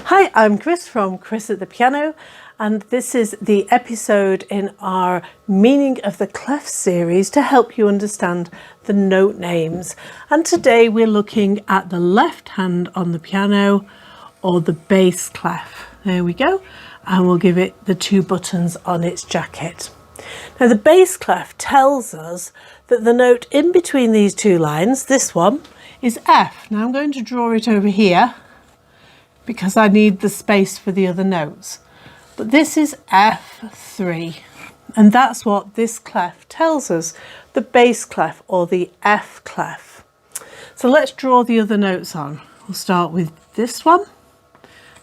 Hi, I'm Chris from Chris at the Piano, and this is the episode in our Meaning of the Clef series to help you understand the note names. And today we're looking at the left hand on the piano, or the bass clef. There we go, and we'll give it the 2 buttons on its jacket. Now the bass clef tells us that the note in between these 2 lines, this one, is F. Now I'm going to draw it over here because I need the space for the other notes. But this is F3, and that's what this clef tells us, the bass clef or the F clef. So let's draw the other notes on. We'll start with this one,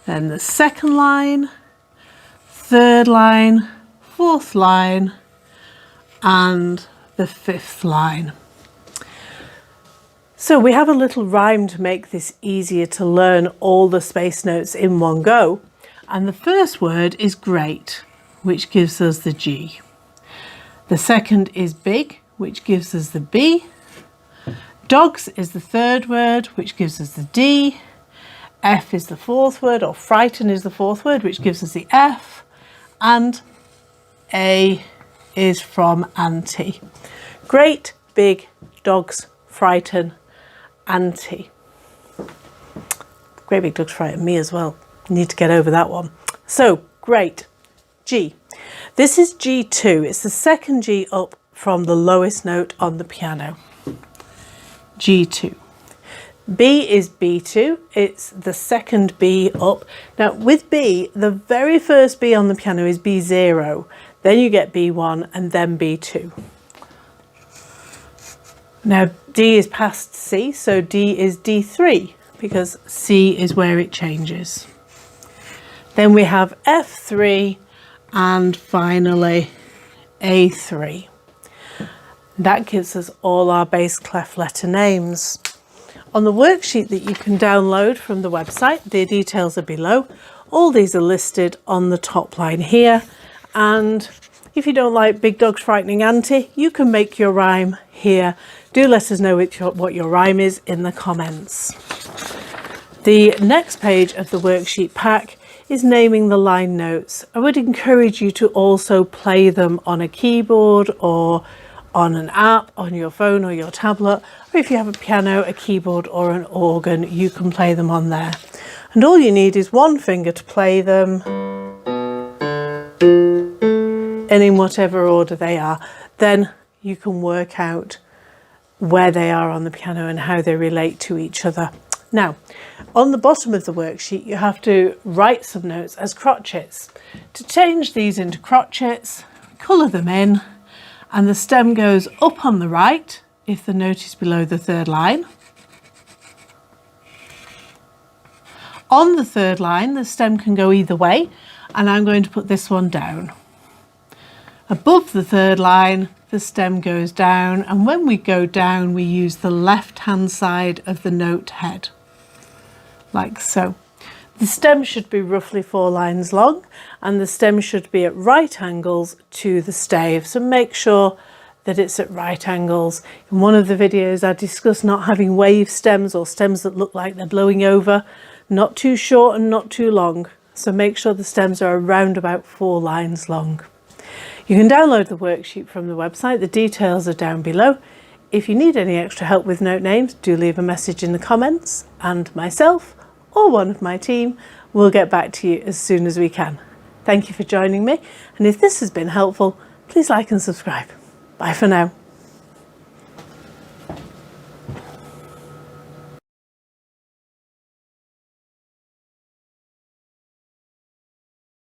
then the second line, third line, fourth line, and the 5th line. So we have a little rhyme to make this easier to learn all the space notes in one go. And the first word is great, which gives us the G. The second is big, which gives us the B. Dogs is the third word, which gives us the D. F is the 4th word, or frighten is the 4th word, which gives us the F. And A is from auntie. Great, big, dogs, frighten, auntie. Great big dogs frighten me as well. Need to get over that one. So great, G. This is G2. It's the second G up from the lowest note on the piano. G2. B is B2. It's the second B up. Now with B, the very first B on the piano is B0. Then you get B1 and then B2. Now D is past C, so D is D3 because C is where it changes. Then we have F3 and finally A3. That gives us all our bass clef letter names. On the worksheet that you can download from the website, the details are below. All these are listed on the top line here. And if you don't like big dogs frightening auntie, you can make your rhyme here. Do let us know what your rhyme is in the comments. The next page of the worksheet pack is naming the line notes. I would encourage you to also play them on a keyboard or on an app on your phone or your tablet, or if you have a piano, a keyboard or an organ, you can play them on there. And all you need is one finger to play them, and in whatever order they are, then you can work out where they are on the piano and how they relate to each other. Now, on the bottom of the worksheet, you have to write some notes as crotchets. To change these into crotchets, colour them in, and the stem goes up on the right if the note is below the 3rd line. On the 3rd line, the stem can go either way, and I'm going to put this one down. Above the 3rd line, the stem goes down, and when we go down, we use the left-hand side of the note head, like so. The stem should be roughly 4 lines long, and the stem should be at right angles to the stave, so make sure that it's at right angles. In one of the videos, I discussed not having wave stems or stems that look like they're blowing over, not too short and not too long, so make sure the stems are around about 4 lines long. You can download the worksheet from the website. The details are down below. If you need any extra help with note names, do leave a message in the comments, and myself or one of my team will get back to you as soon as we can. Thank you for joining me, and if this has been helpful, please like and subscribe. Bye for now.